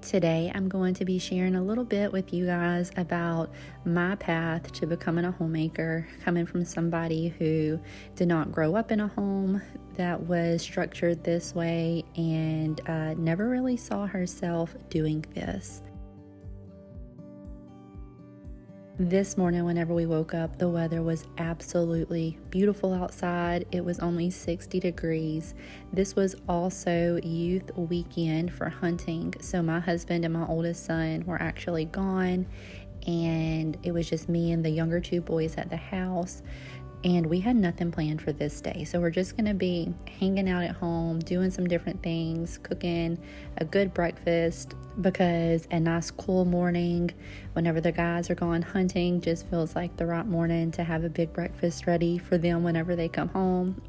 Today, I'm going to be sharing a little bit with you guys about my path to becoming a homemaker, coming from somebody who did not grow up in a home that was structured this way and never really saw herself doing this. This morning, whenever we woke up, the weather was absolutely beautiful outside. It was only 60 degrees. This was also youth weekend for hunting. So my husband and my oldest son were actually gone, and it was just me and the younger two boys at the house. And we had nothing planned for this day. So we're just going to be hanging out at home, doing some different things, cooking a good breakfast, because a nice cool morning whenever the guys are going hunting just feels like the right morning to have a big breakfast ready for them whenever they come home.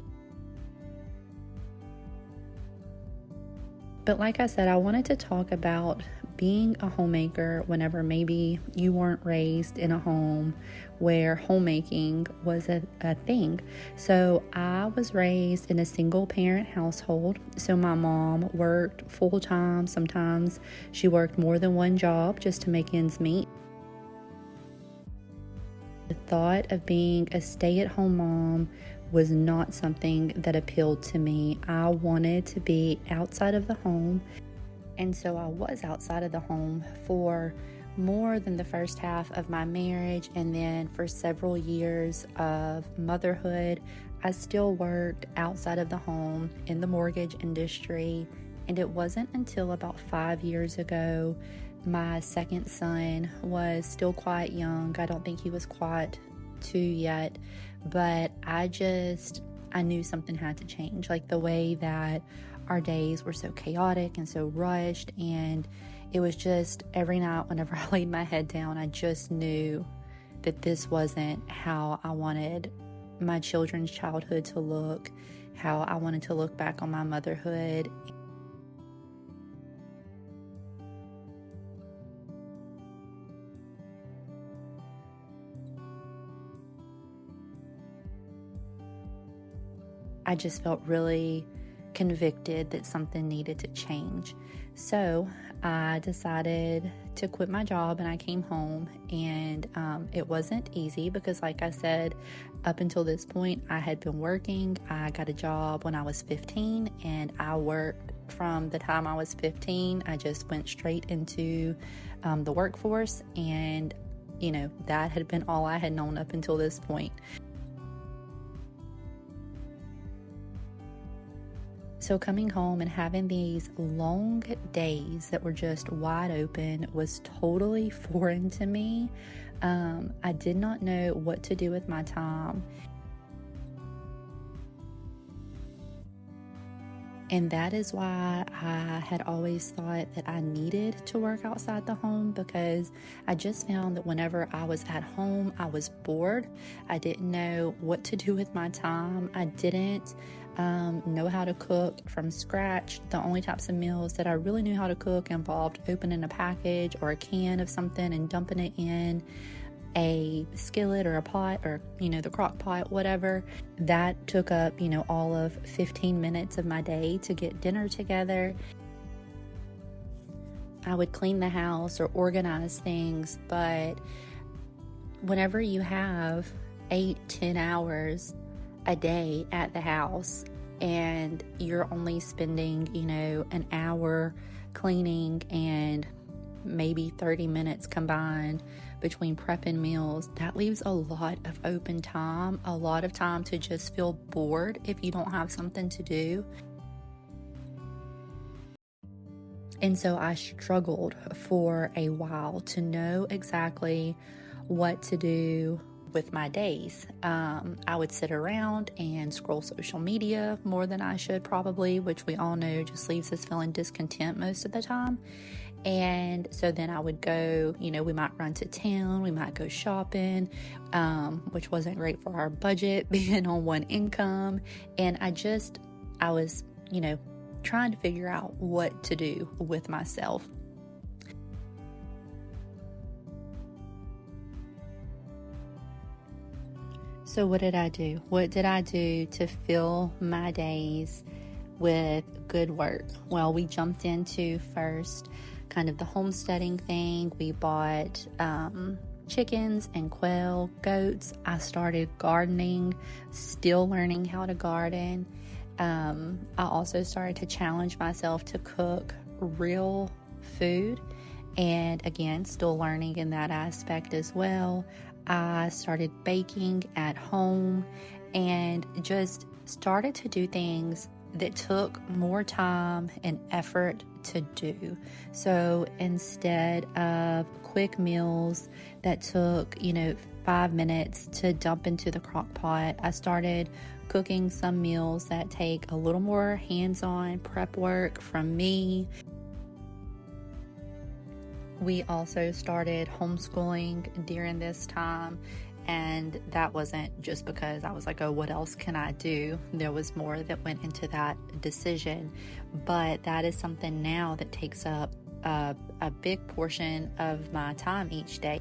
But like I said, I wanted to talk about being a homemaker whenever maybe you weren't raised in a home where homemaking was a thing. So I was raised in a single parent household. So my mom worked full time. Sometimes she worked more than one job just to make ends meet. The thought of being a stay-at-home mom was not something that appealed to me. I wanted to be outside of the home. And so I was outside of the home for more than the first half of my marriage, and then for several years of motherhood, I still worked outside of the home in the mortgage industry. And it wasn't until about 5 years ago, my second son was still quite young. I don't think he was quite 2 yet, but I knew something had to change. Like the way that our days were so chaotic and so rushed, and it was just every night whenever I laid my head down, I just knew that this wasn't how I wanted my children's childhood to look, how I wanted to look back on my motherhood. I just felt really convicted that something needed to change. So I decided to quit my job, and I came home, and it wasn't easy because, like I said, up until this point, I had been working. I got a job when I was 15, and I worked from the time I was 15. I just went straight into the workforce, and that had been all I had known up until this point. So coming home and having these long days that were just wide open was totally foreign to me. I did not know what to do with my time. And that is why I had always thought that I needed to work outside the home, because I just found that whenever I was at home, I was bored. I didn't know what to do with my time. I didn't know how to cook from scratch. The only types of meals that I really knew how to cook involved opening a package or a can of something and dumping it in a skillet or a pot, or the crock pot, whatever. That took up all of 15 minutes of my day to get dinner together. I would clean the house or organize things, but whenever you have 8-10 hours a day at the house and you're only spending an hour cleaning and maybe 30 minutes combined between prepping meals, that leaves a lot of open time, a lot of time to just feel bored if you don't have something to do. And so I struggled for a while to know exactly what to do with my days. I would sit around and scroll social media more than I should probably, which we all know just leaves us feeling discontent most of the time. And so then I would go, we might run to town, we might go shopping, which wasn't great for our budget being on one income. And I was, trying to figure out what to do with myself. So what did I do? What did I do to fill my days with good work? Well, we jumped into first kind of the homesteading thing. We bought chickens and quail, goats. I started gardening, still learning how to garden. I also started to challenge myself to cook real food, and again, still learning in that aspect as well. I started baking at home and just started to do things that took more time and effort to do. So instead of quick meals that took, 5 minutes to dump into the crock pot, I started cooking some meals that take a little more hands-on prep work from me. We also started homeschooling during this time, and that wasn't just because I was like, oh, what else can I do? There was more that went into that decision, but that is something now that takes up a big portion of my time each day.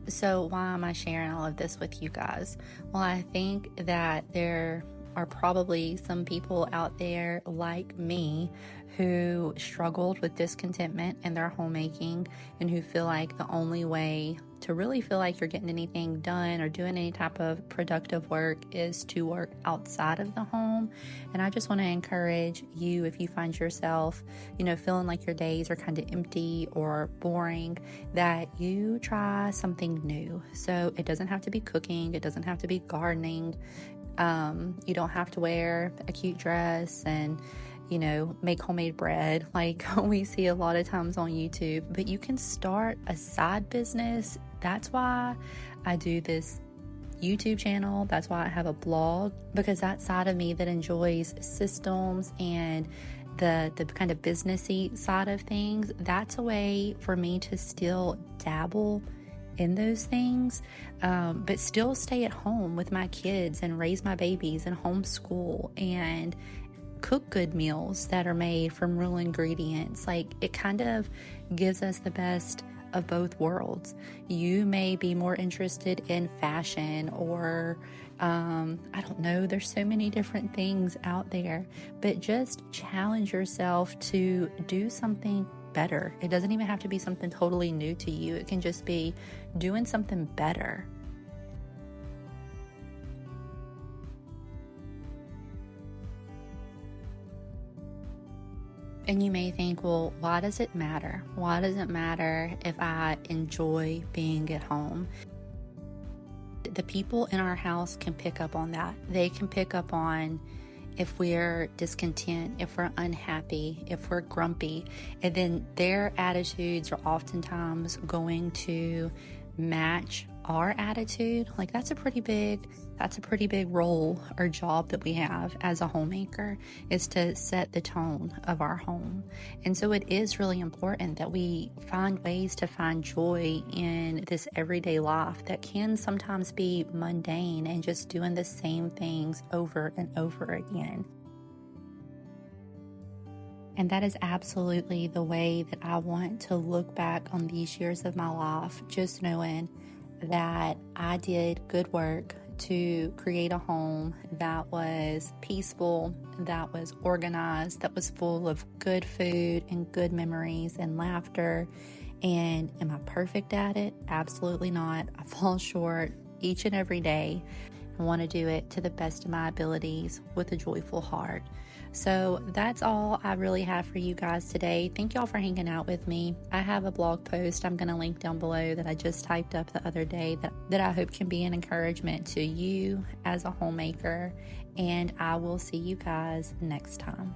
So why am I sharing all of this with you guys? Well, I think that there are probably some people out there like me who struggled with discontentment in their homemaking, and who feel like the only way to really feel like you're getting anything done or doing any type of productive work is to work outside of the home. And I just want to encourage you, if you find yourself, feeling like your days are kind of empty or boring, that you try something new. So it doesn't have to be cooking, it doesn't have to be gardening. You don't have to wear a cute dress and make homemade bread like we see a lot of times on YouTube, but you can start a side business. That's why I do this YouTube channel. That's why I have a blog, because that side of me that enjoys systems and the kind of businessy side of things, that's a way for me to still dabble in those things, but still stay at home with my kids and raise my babies and homeschool and cook good meals that are made from real ingredients. Like, it kind of gives us the best of both worlds. You may be more interested in fashion or I don't know, there's so many different things out there, but just challenge yourself to do something better. It doesn't even have to be something totally new to you. It can just be doing something better. And you may think, well, why does it matter? Why does it matter if I enjoy being at home? The people in our house can pick up on that. They can pick up on if we're discontent, if we're unhappy, if we're grumpy, and then their attitudes are oftentimes going to match our attitude. Like, that's a pretty big role or job that we have as a homemaker, is to set the tone of our home. And so it is really important that we find ways to find joy in this everyday life that can sometimes be mundane and just doing the same things over and over again. And that is absolutely the way that I want to look back on these years of my life, just knowing that I did good work to create a home that was peaceful, that was organized, that was full of good food and good memories and laughter. And am I perfect at it? Absolutely not. I fall short each and every day. I want to do it to the best of my abilities with a joyful heart. So that's all I really have for you guys today. Thank y'all for hanging out with me. I have a blog post I'm going to link down below that I just typed up the other day that I hope can be an encouragement to you as a homemaker. And I will see you guys next time.